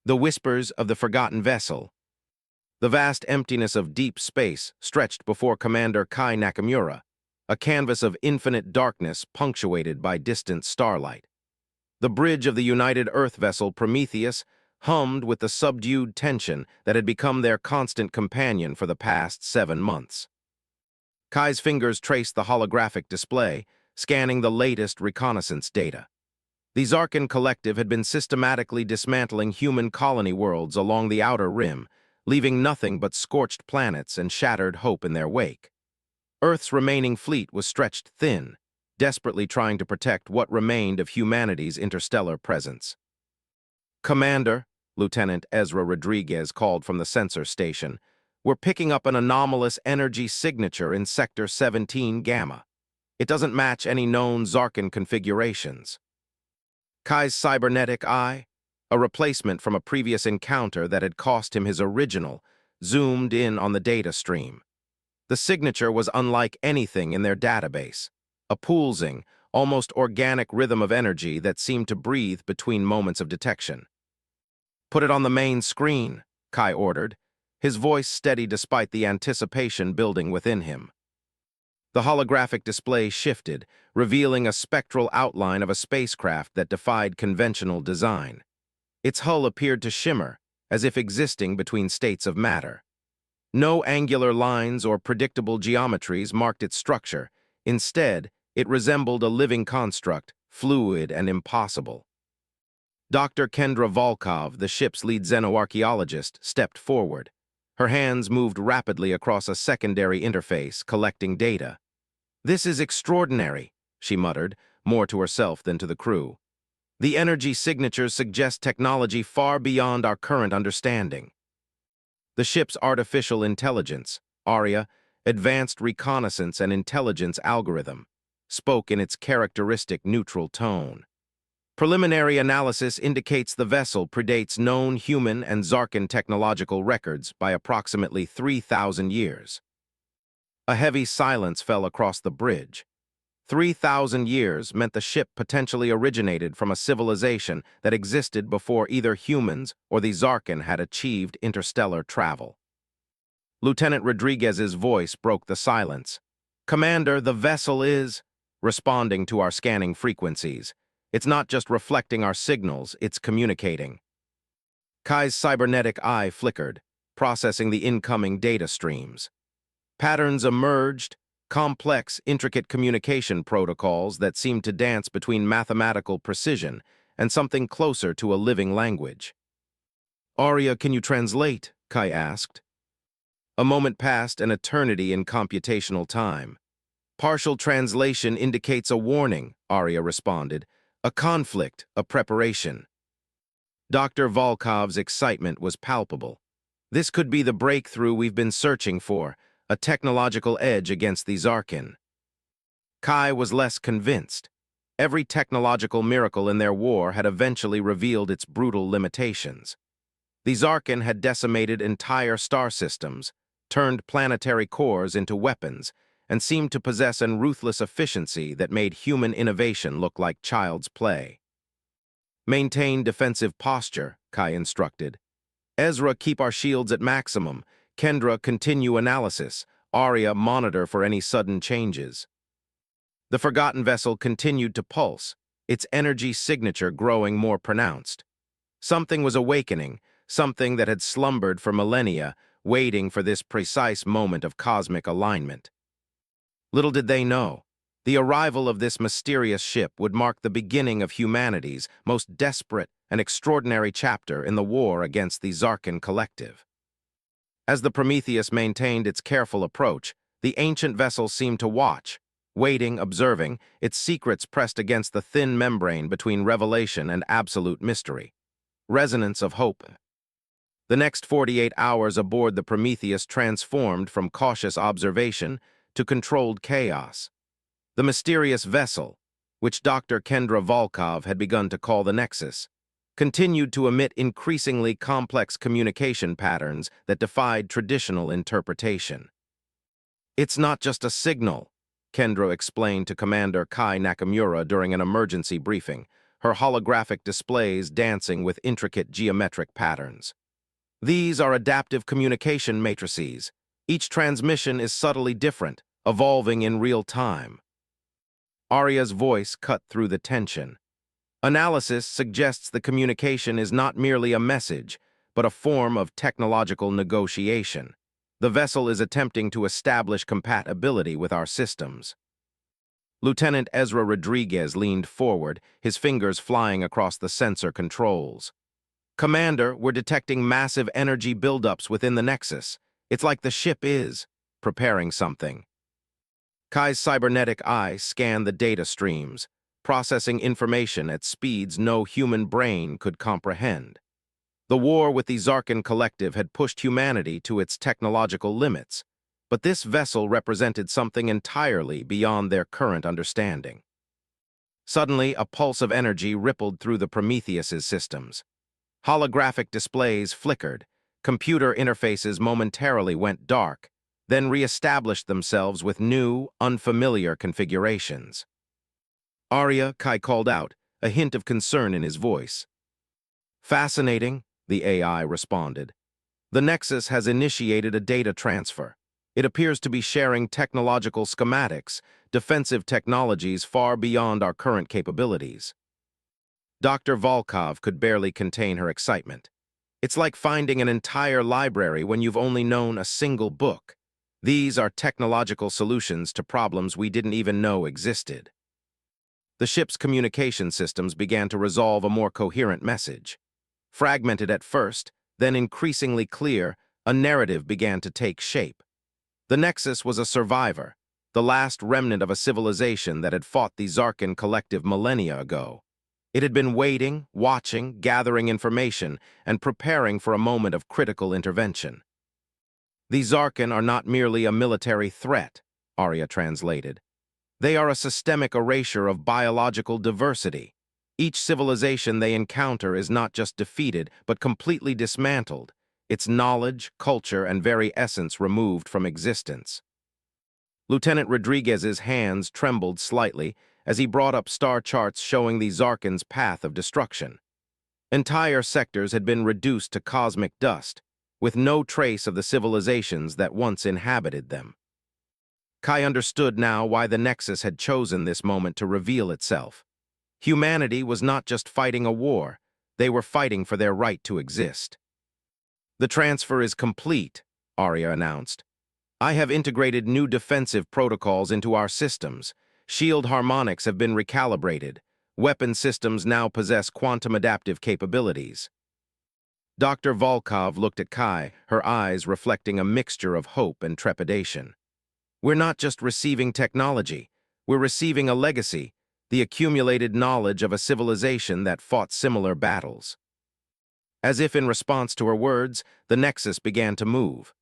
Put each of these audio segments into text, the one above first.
The whispers of the forgotten vessel. The vast emptiness of deep space stretched before Commander Kai Nakamura, a canvas of infinite darkness punctuated by distant starlight. The bridge of the United Earth vessel Prometheus hummed with the subdued tension that had become their constant companion for the past 7 months. Kai's fingers traced the holographic display, scanning the latest reconnaissance data. The Zarkin Collective had been systematically dismantling human colony worlds along the outer rim, leaving nothing but scorched planets and shattered hope in their wake. Earth's remaining fleet was stretched thin, desperately trying to protect what remained of humanity's interstellar presence. "Commander," Lieutenant Ezra Rodriguez called from the sensor station, "we're picking up an anomalous energy signature in Sector 17 Gamma. It doesn't match any known Zarkin configurations." Kai's cybernetic eye, a replacement from a previous encounter that had cost him his original, zoomed in on the data stream. The signature was unlike anything in their database, a pulsing, almost organic rhythm of energy that seemed to breathe between moments of detection. "Put it on the main screen," Kai ordered, his voice steady despite the anticipation building within him. The holographic display shifted, revealing a spectral outline of a spacecraft that defied conventional design. Its hull appeared to shimmer, as if existing between states of matter. No angular lines or predictable geometries marked its structure. Instead, it resembled a living construct, fluid and impossible. Dr. Kendra Volkov, the ship's lead xenoarchaeologist, stepped forward. Her hands moved rapidly across a secondary interface, collecting data. "This is extraordinary," she muttered, more to herself than to the crew. "The energy signatures suggest technology far beyond our current understanding." The ship's artificial intelligence, ARIA, Advanced Reconnaissance and Intelligence Algorithm, spoke in its characteristic neutral tone. "Preliminary analysis indicates the vessel predates known human and Zarkin technological records by approximately 3,000 years. A heavy silence fell across the bridge. 3,000 years meant the ship potentially originated from a civilization that existed before either humans or the Zarkin had achieved interstellar travel. Lieutenant Rodriguez's voice broke the silence. "Commander, the vessel is responding to our scanning frequencies. It's not just reflecting our signals, it's communicating." Kai's cybernetic eye flickered, processing the incoming data streams. Patterns emerged, complex, intricate communication protocols that seemed to dance between mathematical precision and something closer to a living language. "Arya, can you translate?" Kai asked. A moment passed, an eternity in computational time. "Partial translation indicates a warning," Arya responded. "A conflict, a preparation." Dr. Volkov's excitement was palpable. This could be the breakthrough we've been searching for, a technological edge against the Zarkin. Kai was less convinced. Every technological miracle in their war had eventually revealed its brutal limitations. The Zarkin had decimated entire star systems, turned planetary cores into weapons, and seemed to possess an ruthless efficiency that made human innovation look like child's play. "Maintain defensive posture," Kai instructed. "Ezra, keep our shields at maximum. Kendra, continue analysis. Arya, monitor for any sudden changes." The forgotten vessel continued to pulse, its energy signature growing more pronounced. Something was awakening, something that had slumbered for millennia, waiting for this precise moment of cosmic alignment. Little did they know, the arrival of this mysterious ship would mark the beginning of humanity's most desperate and extraordinary chapter in the war against the Zarkin Collective. As the Prometheus maintained its careful approach, the ancient vessel seemed to watch, waiting, observing, its secrets pressed against the thin membrane between revelation and absolute mystery. Resonance of hope. The next 48 hours aboard the Prometheus transformed from cautious observation to controlled chaos. The mysterious vessel, which Dr. Kendra Volkov had begun to call the Nexus, continued to emit increasingly complex communication patterns that defied traditional interpretation. "It's not just a signal," Kendra explained to Commander Kai Nakamura during an emergency briefing. her holographic displays dancing with intricate geometric patterns. These are adaptive communication matrices. Each transmission is subtly different, evolving in real time. Arya's voice cut through the tension. Analysis suggests the communication is not merely a message, but a form of technological negotiation. The vessel is attempting to establish compatibility with our systems. Lieutenant Ezra Rodriguez leaned forward, his fingers flying across the sensor controls. Commander, we're detecting massive energy buildups within the Nexus. It's like the ship is preparing something. Kai's cybernetic eye scanned the data streams, processing information at speeds no human brain could comprehend. The war with the Zarkan Collective had pushed humanity to its technological limits, but this vessel represented something entirely beyond their current understanding. Suddenly, a pulse of energy rippled through the Prometheus's systems. Holographic displays flickered, computer interfaces momentarily went dark, then re-established themselves with new, unfamiliar configurations. "Arya," Kai called out, a hint of concern in his voice. "Fascinating," the AI responded. "The Nexus has initiated a data transfer. It appears to be sharing technological schematics, defensive technologies far beyond our current capabilities." Dr. Volkov could barely contain her excitement. "It's like finding an entire library when you've only known a single book. These are technological solutions to problems we didn't even know existed." The ship's communication systems began to resolve a more coherent message. Fragmented at first, then increasingly clear, a narrative began to take shape. The Nexus was a survivor, the last remnant of a civilization that had fought the Zarkan Collective millennia ago. It had been waiting, watching, gathering information, and preparing for a moment of critical intervention. "The Zarkan are not merely a military threat," Arya translated. "They are a systemic erasure of biological diversity. Each civilization they encounter is not just defeated, but completely dismantled, its knowledge, culture, and very essence removed from existence." Lieutenant Rodriguez's hands trembled slightly as he brought up star charts showing the Zarkan's path of destruction. Entire sectors had been reduced to cosmic dust, with no trace of the civilizations that once inhabited them. Kai understood now why the Nexus had chosen this moment to reveal itself. Humanity was not just fighting a war, they were fighting for their right to exist. "The transfer is complete," Arya announced. "I have integrated new defensive protocols into our systems. Shield harmonics have been recalibrated. Weapon systems now possess quantum-adaptive capabilities." Dr. Volkov looked at Kai, her eyes reflecting a mixture of hope and trepidation. "We're not just receiving technology, we're receiving a legacy, the accumulated knowledge of a civilization that fought similar battles." As if in response to her words, the Nexus began to move.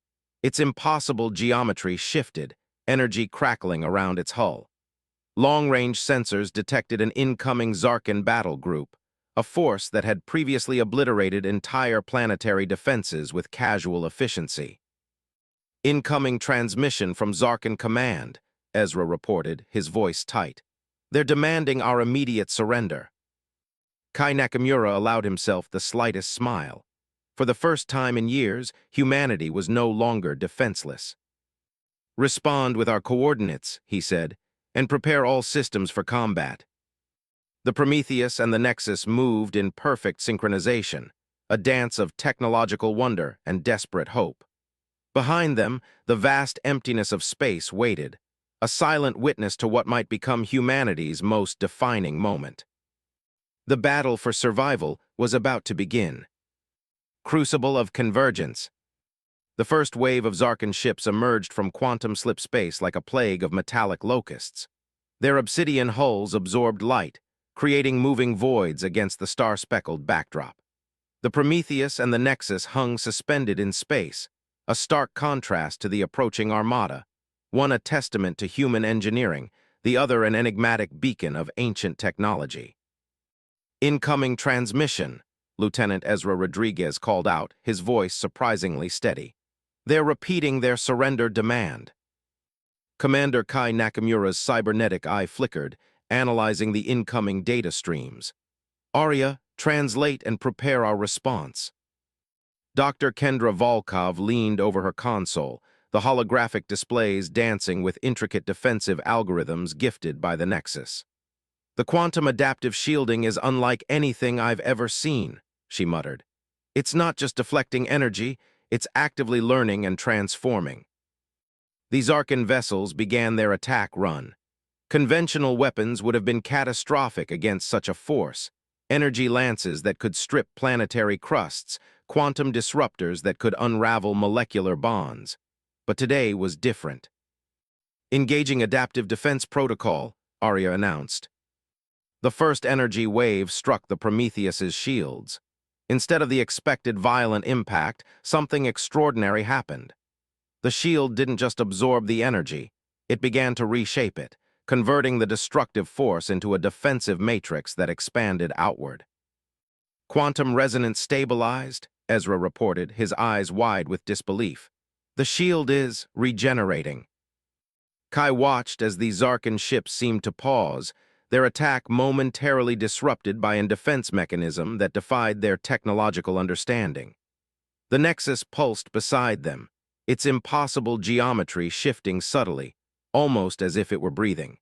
Its impossible geometry shifted, energy crackling around its hull. Long-range sensors detected an incoming Zarkan battle group, a force that had previously obliterated entire planetary defenses with casual efficiency. "Incoming transmission from Zarkan Command," Ezra reported, his voice tight. "They're demanding our immediate surrender." Kai Nakamura allowed himself the slightest smile. For the first time in years, humanity was no longer defenseless. "Respond with our coordinates," he said, "and prepare all systems for combat." The Prometheus and the Nexus moved in perfect synchronization, a dance of technological wonder and desperate hope. Behind them, the vast emptiness of space waited, a silent witness to what might become humanity's most defining moment. The battle for survival was about to begin. Crucible of convergence. The first wave of Zarkan ships emerged from quantum slip space like a plague of metallic locusts. Their obsidian hulls absorbed light, creating moving voids against the star-speckled backdrop. The Prometheus and the Nexus hung suspended in space, a stark contrast to the approaching armada, one a testament to human engineering, the other an enigmatic beacon of ancient technology. "Incoming transmission," Lieutenant Ezra Rodriguez called out, his voice surprisingly steady. "They're repeating their surrender demand." Commander Kai Nakamura's cybernetic eye flickered, analyzing the incoming data streams. Arya, translate and prepare our response. Dr. Kendra Volkov leaned over her console, the holographic displays dancing with intricate defensive algorithms gifted by the Nexus. The quantum adaptive shielding is unlike anything I've ever seen, she muttered. It's not just deflecting energy, it's actively learning and transforming. These Arkan vessels began their attack run. Conventional weapons would have been catastrophic against such a force. Energy lances that could strip planetary crusts, quantum disruptors that could unravel molecular bonds. But today was different. Engaging adaptive defense protocol, Arya announced. The first energy wave struck the Prometheus's shields. Instead of the expected violent impact, something extraordinary happened. The shield didn't just absorb the energy, it began to reshape it, converting the destructive force into a defensive matrix that expanded outward. Quantum resonance stabilized, Ezra reported, his eyes wide with disbelief. The shield is regenerating. Kai watched as the Zarkan ships seemed to pause, their attack momentarily disrupted by a defense mechanism that defied their technological understanding. The Nexus pulsed beside them, its impossible geometry shifting subtly, almost as if it were breathing.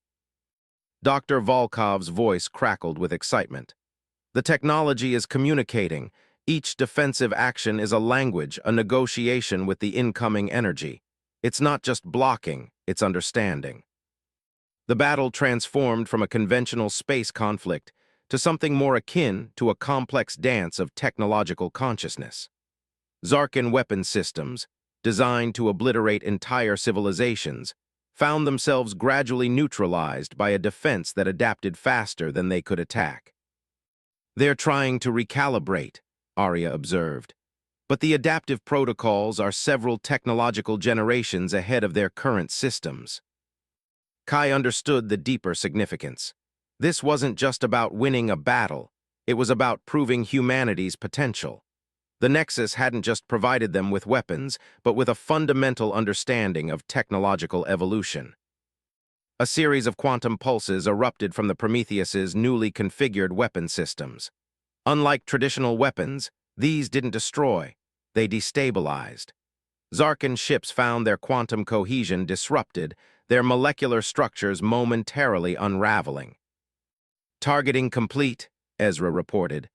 Dr. Volkov's voice crackled with excitement. The technology is communicating. Each defensive action is a language, a negotiation with the incoming energy. It's not just blocking, it's understanding. The battle transformed from a conventional space conflict to something more akin to a complex dance of technological consciousness. Zarkan weapon systems, designed to obliterate entire civilizations, found themselves gradually neutralized by a defense that adapted faster than they could attack. They're trying to recalibrate, Arya observed, but the adaptive protocols are several technological generations ahead of their current systems. Kai understood the deeper significance. This wasn't just about winning a battle, it was about proving humanity's potential. The Nexus hadn't just provided them with weapons, but with a fundamental understanding of technological evolution. A series of quantum pulses erupted from the Prometheus's newly configured weapon systems. Unlike traditional weapons, these didn't destroy, they destabilized. Zarkan ships found their quantum cohesion disrupted, their molecular structures momentarily unraveling. Targeting complete, Ezra reported.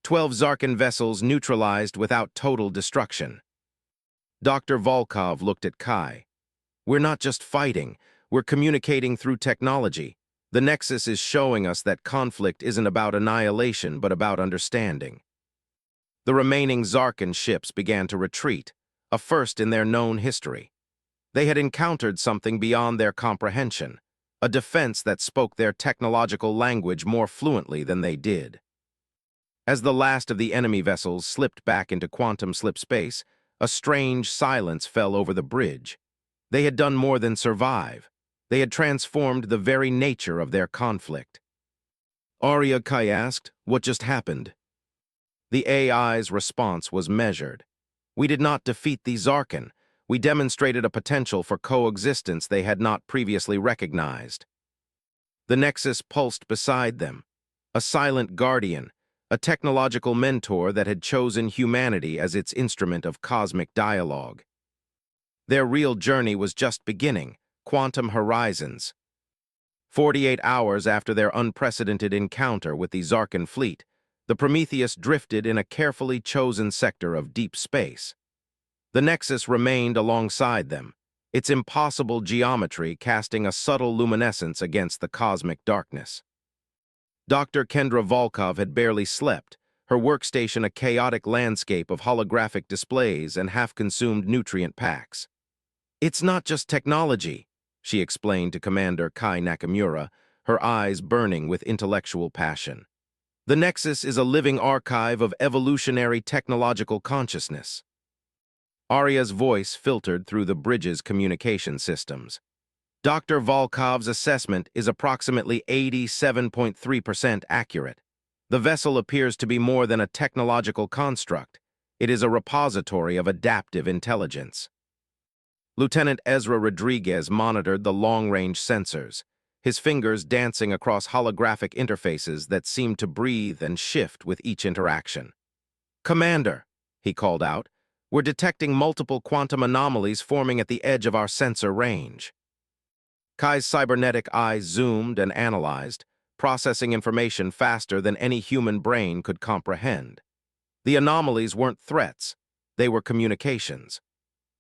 12 Zarkan vessels neutralized without total destruction. Dr. Volkov looked at Kai. We're not just fighting, we're communicating through technology. The Nexus is showing us that conflict isn't about annihilation, but about understanding. The remaining Zarkan ships began to retreat, a first in their known history. They had encountered something beyond their comprehension, a defense that spoke their technological language more fluently than they did. As the last of the enemy vessels slipped back into quantum slip space, a strange silence fell over the bridge. They had done more than survive. They had transformed the very nature of their conflict. Arya, Kai asked, what just happened? The AI's response was measured. We did not defeat the Zarkan. We demonstrated a potential for coexistence they had not previously recognized. The Nexus pulsed beside them, a silent guardian, a technological mentor that had chosen humanity as its instrument of cosmic dialogue. Their real journey was just beginning, quantum horizons. 48 hours after their unprecedented encounter with the Zarkan fleet, the Prometheus drifted in a carefully chosen sector of deep space. The Nexus remained alongside them, its impossible geometry casting a subtle luminescence against the cosmic darkness. Dr. Kendra Volkov had barely slept, her workstation a chaotic landscape of holographic displays and half-consumed nutrient packs. It's not just technology, she explained to Commander Kai Nakamura, her eyes burning with intellectual passion. The Nexus is a living archive of evolutionary technological consciousness. Arya's voice filtered through the bridge's communication systems. Dr. Volkov's assessment is approximately 87.3% accurate. The vessel appears to be more than a technological construct. It is a repository of adaptive intelligence. Lieutenant Ezra Rodriguez monitored the long-range sensors, his fingers dancing across holographic interfaces that seemed to breathe and shift with each interaction. "Commander," he called out, "we're detecting multiple quantum anomalies forming at the edge of our sensor range." Kai's cybernetic eyes zoomed and analyzed, processing information faster than any human brain could comprehend. The anomalies weren't threats, they were communications.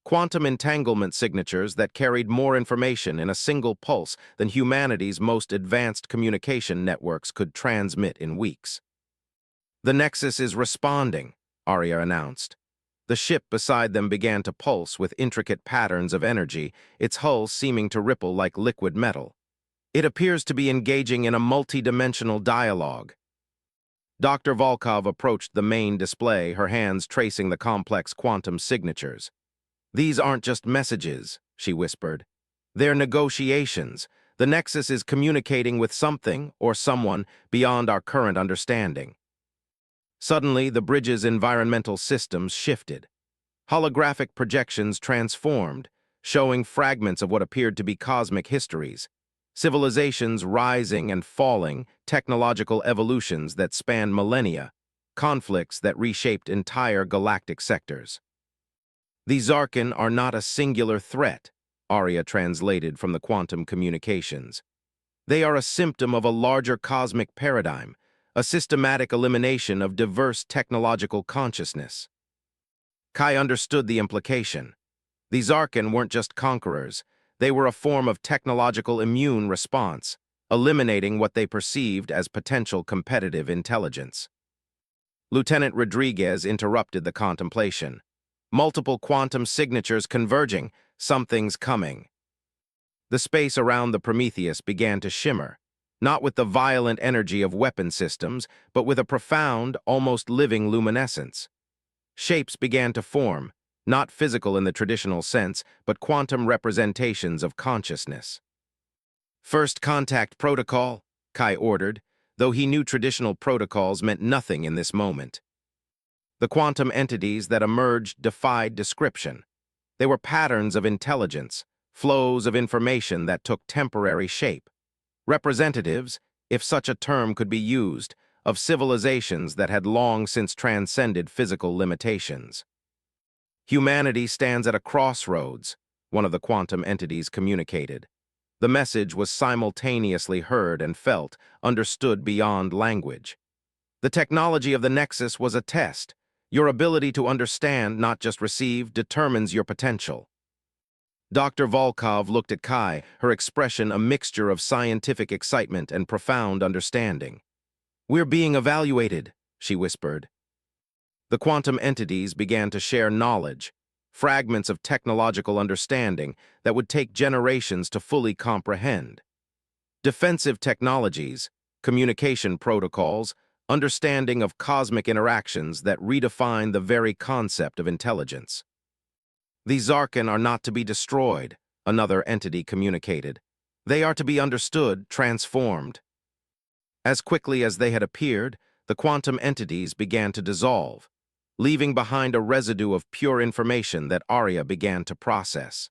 Quantum entanglement signatures that carried more information in a single pulse than humanity's most advanced communication networks could transmit in weeks. "The Nexus is responding," Arya announced. The ship beside them began to pulse with intricate patterns of energy, its hull seeming to ripple like liquid metal. "It appears to be engaging in a multi-dimensional dialogue." Dr. Volkov approached the main display, her hands tracing the complex quantum signatures. "These aren't just messages," she whispered. "They're negotiations. The Nexus is communicating with something or someone beyond our current understanding." Suddenly, the bridge's environmental systems shifted. Holographic projections transformed, showing fragments of what appeared to be cosmic histories. Civilizations rising and falling, technological evolutions that spanned millennia, conflicts that reshaped entire galactic sectors. "The Zarkin are not a singular threat," Arya translated from the quantum communications. "They are a symptom of a larger cosmic paradigm, a systematic elimination of diverse technological consciousness." Kai understood the implication. The Zarkin weren't just conquerors, they were a form of technological immune response, eliminating what they perceived as potential competitive intelligence. Lieutenant Rodriguez interrupted the contemplation. "Multiple quantum signatures converging, something's coming." The space around the Prometheus began to shimmer, not with the violent energy of weapon systems, but with a profound, almost living luminescence. Shapes began to form, not physical in the traditional sense, but quantum representations of consciousness. "First contact protocol," Kai ordered, though he knew traditional protocols meant nothing in this moment. The quantum entities that emerged defied description. They were patterns of intelligence, flows of information that took temporary shape. Representatives, if such a term could be used, of civilizations that had long since transcended physical limitations. "Humanity stands at a crossroads," one of the quantum entities communicated. The message was simultaneously heard and felt, understood beyond language. The technology of the Nexus was a test. Your ability to understand, not just receive, determines your potential. Dr. Volkov looked at Kai, her expression a mixture of scientific excitement and profound understanding. "We're being evaluated," she whispered. The quantum entities began to share knowledge, fragments of technological understanding that would take generations to fully comprehend. Defensive technologies, communication protocols, understanding of cosmic interactions that redefine the very concept of intelligence. "The Zarkin are not to be destroyed," another entity communicated. "They are to be understood, transformed." As quickly as they had appeared, the quantum entities began to dissolve, leaving behind a residue of pure information that Arya began to process.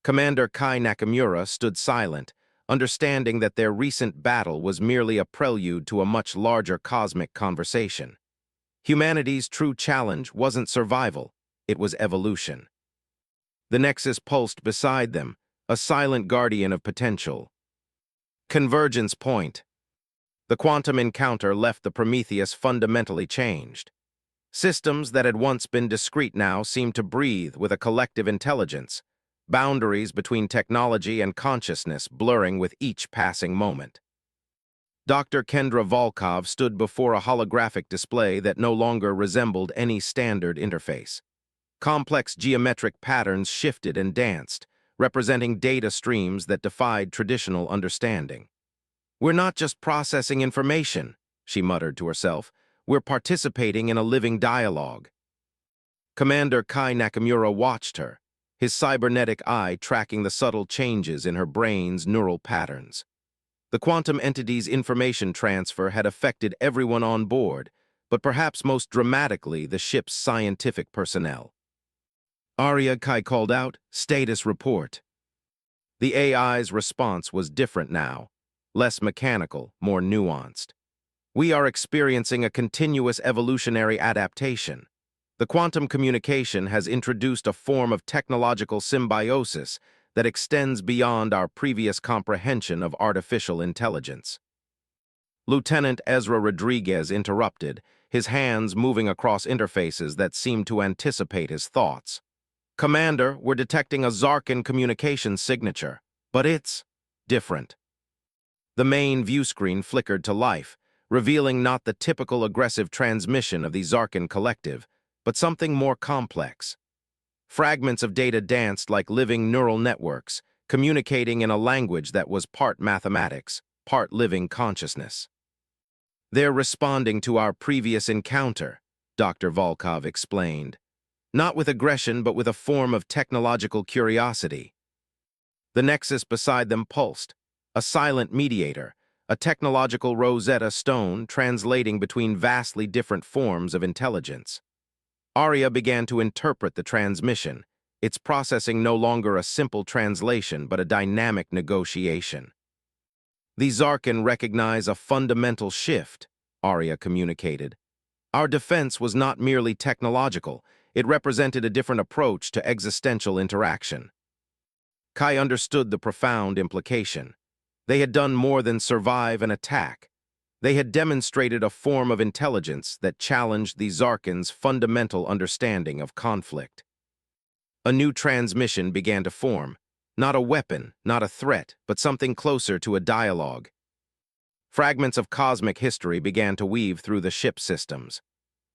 Commander Kai Nakamura stood silent, understanding that their recent battle was merely a prelude to a much larger cosmic conversation. Humanity's true challenge wasn't survival, it was evolution. The Nexus pulsed beside them, a silent guardian of potential. Convergence point. The quantum encounter left the Prometheus fundamentally changed. Systems that had once been discrete now seemed to breathe with a collective intelligence, boundaries between technology and consciousness blurring with each passing moment. Dr. Kendra Volkov stood before a holographic display that no longer resembled any standard interface. Complex geometric patterns shifted and danced, representing data streams that defied traditional understanding. "We're not just processing information," she muttered to herself. "We're participating in a living dialogue." Commander Kai Nakamura watched her, his cybernetic eye tracking the subtle changes in her brain's neural patterns. The quantum entity's information transfer had affected everyone on board, but perhaps most dramatically the ship's scientific personnel. "Arya," Kai called out, "status report." The AI's response was different now, less mechanical, more nuanced. We are experiencing a continuous evolutionary adaptation. The quantum communication has introduced a form of technological symbiosis that extends beyond our previous comprehension of artificial intelligence. Lieutenant Ezra Rodriguez interrupted, his hands moving across interfaces that seemed to anticipate his thoughts. Commander, we're detecting a Zarkin communication signature, but it's different. The main view screen flickered to life, revealing not the typical aggressive transmission of the Zarkin collective, but something more complex. Fragments of data danced like living neural networks, communicating in a language that was part mathematics, part living consciousness. They're responding to our previous encounter, Dr. Volkov explained. Not with aggression, but with a form of technological curiosity. The nexus beside them pulsed, a silent mediator, a technological Rosetta Stone translating between vastly different forms of intelligence. Arya began to interpret the transmission, its processing no longer a simple translation but a dynamic negotiation. The Zarkin recognize a fundamental shift, Arya communicated. Our defense was not merely technological, it represented a different approach to existential interaction. Kai understood the profound implication. They had done more than survive an attack. They had demonstrated a form of intelligence that challenged the Zarkin's fundamental understanding of conflict. A new transmission began to form, not a weapon, not a threat, but something closer to a dialogue. Fragments of cosmic history began to weave through the ship systems.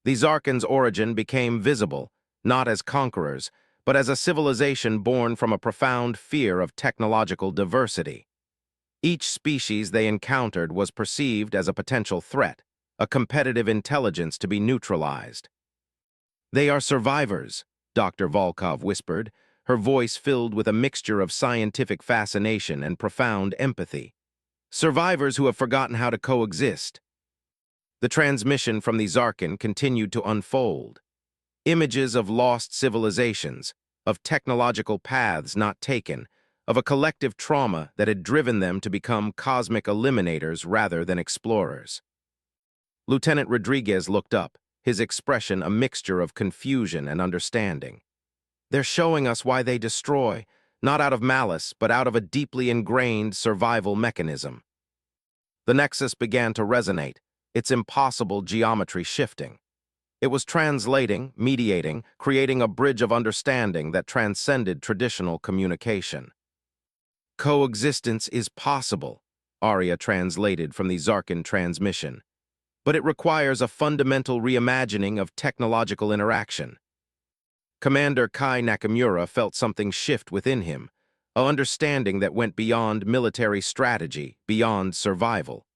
The Zarkin's origin became visible, not as conquerors, but as a civilization born from a profound fear of technological diversity. Each species they encountered was perceived as a potential threat, a competitive intelligence to be neutralized. They are survivors, Dr. Volkov whispered, her voice filled with a mixture of scientific fascination and profound empathy. Survivors who have forgotten how to coexist. The transmission from the Zarkin continued to unfold. Images of lost civilizations, of technological paths not taken, of a collective trauma that had driven them to become cosmic eliminators rather than explorers. Lieutenant Rodriguez looked up, his expression a mixture of confusion and understanding. They're showing us why they destroy, not out of malice, but out of a deeply ingrained survival mechanism. The Nexus began to resonate, its impossible geometry shifting. It was translating, mediating, creating a bridge of understanding that transcended traditional communication. Coexistence is possible, Arya translated from the Zarkin transmission, but it requires a fundamental reimagining of technological interaction. Commander Kai Nakamura felt something shift within him, an understanding that went beyond military strategy, beyond survival.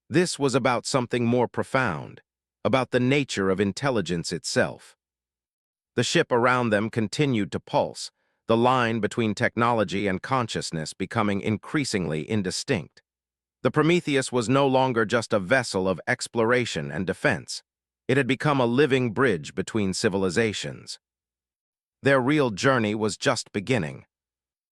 This was about something more profound, about the nature of intelligence itself. The ship around them continued to pulse, the line between technology and consciousness becoming increasingly indistinct. The Prometheus was no longer just a vessel of exploration and defense. It had become a living bridge between civilizations. Their real journey was just beginning.